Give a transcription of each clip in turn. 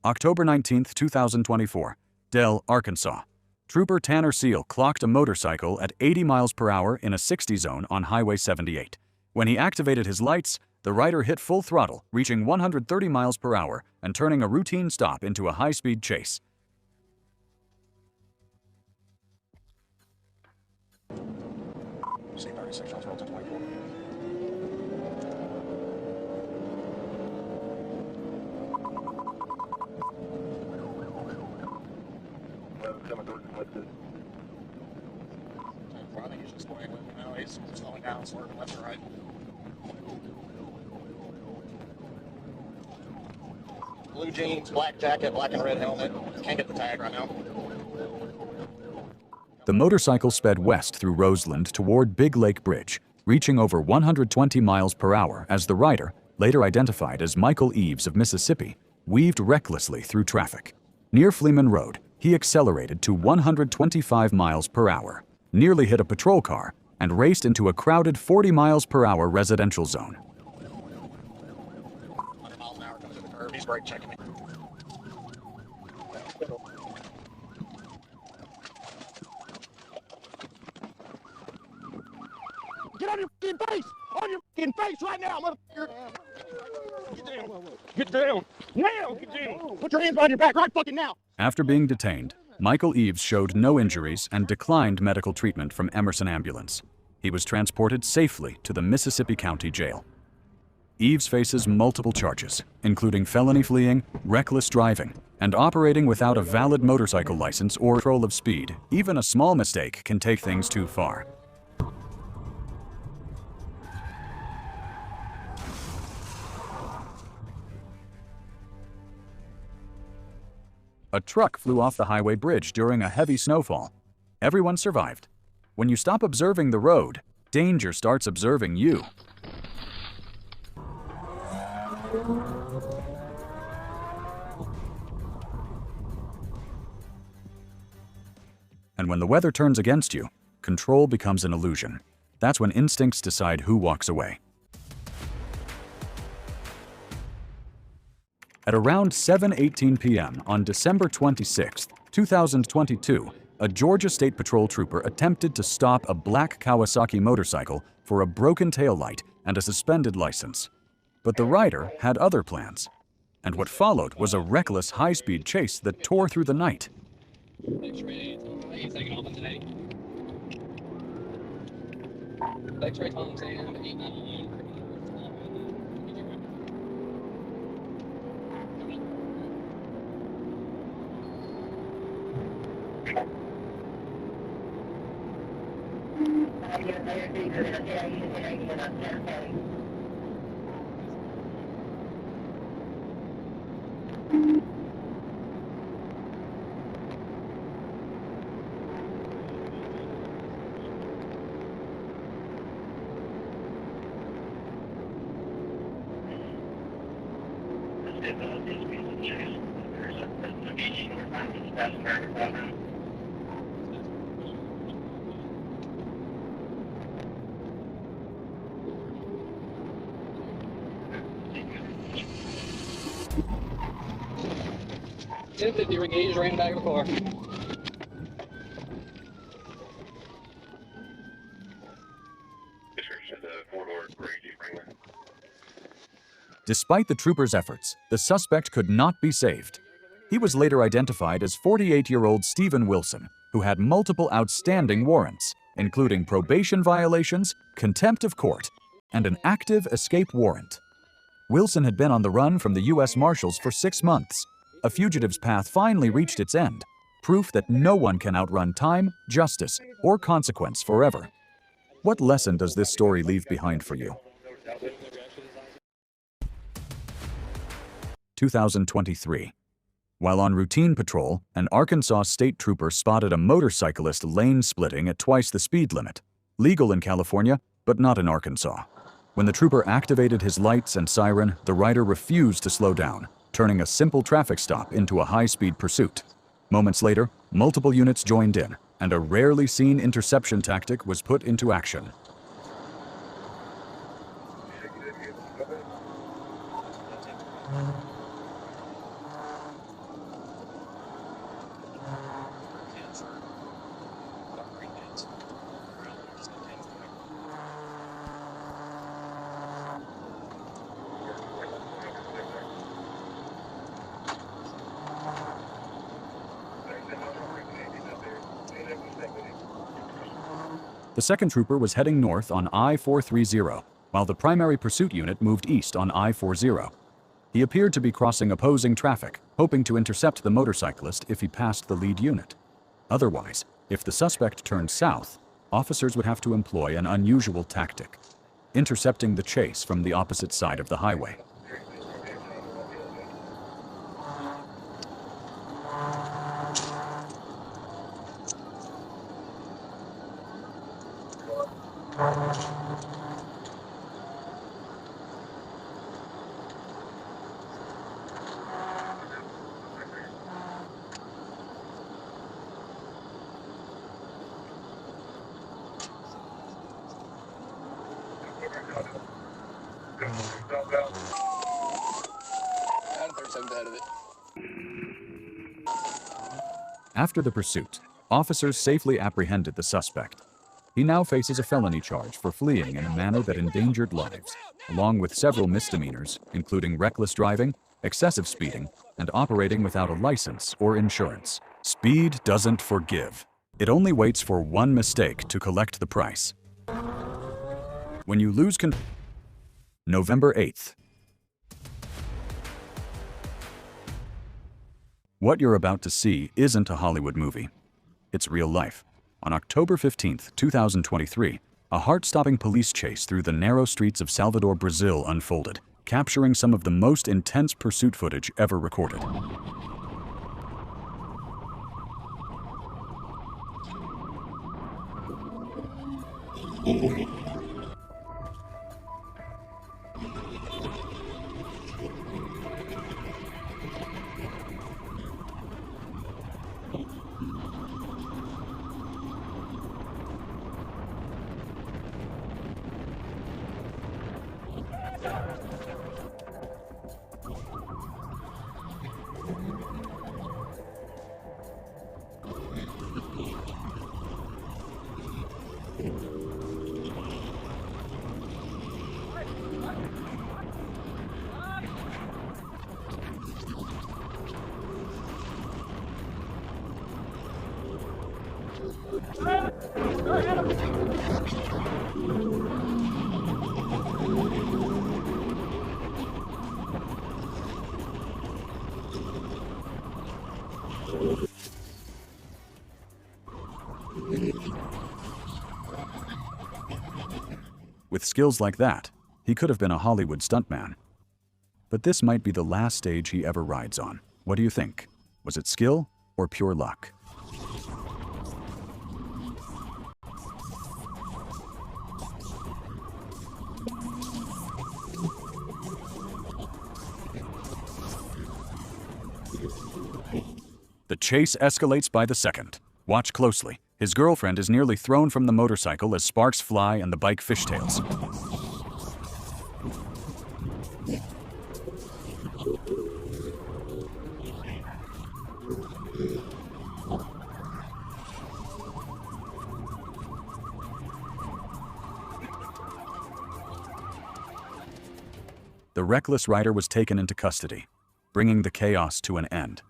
October 19, 2024, Dell, Arkansas. Trooper Tanner Seal clocked a motorcycle at 80 miles per hour in a 60 zone on Highway 78. When he activated his lights, the rider hit full throttle, reaching 130 miles per hour and turning a routine stop into a high-speed chase. C36 on 12 I think he's just going with now. He's slowing down, swerving left or right. Blue jeans, black jacket, black and red helmet. Can't get the tag right now. The motorcycle sped west through Roseland toward Big Lake Bridge, reaching over 120 miles per hour as the rider, later identified as Michael Eves of Mississippi, weaved recklessly through traffic. Near Fleeman Road, he accelerated to 125 miles per hour, nearly hit a patrol car, and raced into a crowded 40 miles per hour residential zone. 100 miles an hour coming to the curve. He's brake checking me. Get on your f***ing face! On your f***ing face right now, motherfucker! Get down! Get down! Now! Get down! Put your hands behind your back right fucking now! After being detained, Michael Eves showed no injuries and declined medical treatment from Emerson Ambulance. He was transported safely to the Mississippi County Jail. Eves faces multiple charges, including felony fleeing, reckless driving, and operating without a valid motorcycle license or control of speed. Even a small mistake can take things too far. A truck flew off the highway bridge during a heavy snowfall. Everyone survived. When you stop observing the road, danger starts observing you. And when the weather turns against you, control becomes an illusion. That's when instincts decide who walks away. At around 7:18 p.m. on December 26, 2022, a Georgia State Patrol trooper attempted to stop a black Kawasaki motorcycle for a broken taillight and a suspended license. But the rider had other plans, and what followed was a reckless high-speed chase that tore through the night. They were engaged right in the back of the car. Despite the trooper's efforts, the suspect could not be saved. He was later identified as 48-year-old Stephen Wilson, who had multiple outstanding warrants, including probation violations, contempt of court, and an active escape warrant. Wilson had been on the run from the U.S. Marshals for 6 months. A fugitive's path finally reached its end, proof that no one can outrun time, justice, or consequence forever. What lesson does this story leave behind for you? 2023. While on routine patrol, an Arkansas state trooper spotted a motorcyclist lane splitting at twice the speed limit, legal in California, but not in Arkansas. When the trooper activated his lights and siren, the rider refused to slow down, turning a simple traffic stop into a high-speed pursuit. Moments later, multiple units joined in, and a rarely seen interception tactic was put into action. The second trooper was heading north on I-430, while the primary pursuit unit moved east on I-40. He appeared to be crossing opposing traffic, hoping to intercept the motorcyclist if he passed the lead unit. Otherwise, if the suspect turned south, officers would have to employ an unusual tactic: intercepting the chase from the opposite side of the highway. After the pursuit, officers safely apprehended the suspect. He now faces a felony charge for fleeing in a manner that endangered lives, along with several misdemeanors, including reckless driving, excessive speeding, and operating without a license or insurance. Speed doesn't forgive. It only waits for one mistake to collect the price. When you lose control. November 8th. What you're about to see isn't a Hollywood movie. It's real life. On October 15, 2023, a heart-stopping police chase through the narrow streets of Salvador, Brazil unfolded, capturing some of the most intense pursuit footage ever recorded. With skills like that, he could have been a Hollywood stuntman. But this might be the last stage he ever rides on. What do you think? Was it skill or pure luck? The chase escalates by the second. Watch closely. His girlfriend is nearly thrown from the motorcycle as sparks fly and the bike fishtails. The reckless rider was taken into custody, bringing the chaos to an end.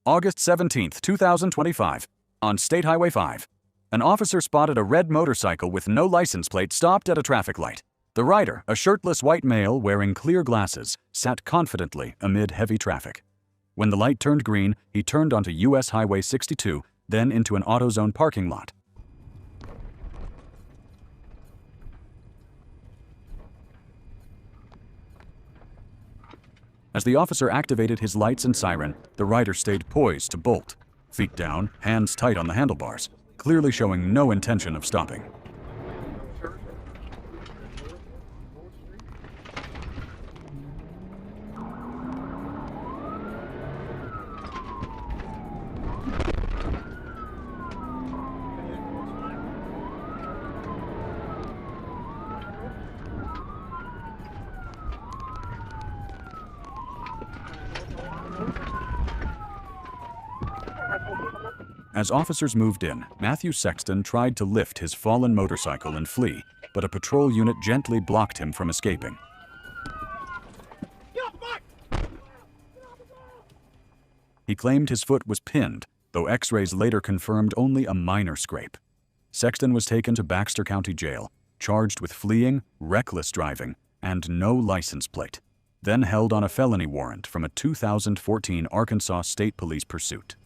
August 17, 2025. On State Highway 5, an officer spotted a red motorcycle with no license plate stopped at a traffic light. The rider, a shirtless white male wearing clear glasses, sat confidently amid heavy traffic. When the light turned green, he turned onto US Highway 62, then into an AutoZone parking lot. As the officer activated his lights and siren, the rider stayed poised to bolt, feet down, hands tight on the handlebars, clearly showing no intention of stopping. As officers moved in, Matthew Sexton tried to lift his fallen motorcycle and flee, but a patrol unit gently blocked him from escaping. He claimed his foot was pinned, though x-rays later confirmed only a minor scrape. Sexton was taken to Baxter County Jail, charged with fleeing, reckless driving, and no license plate, then held on a felony warrant from a 2014 Arkansas State Police pursuit.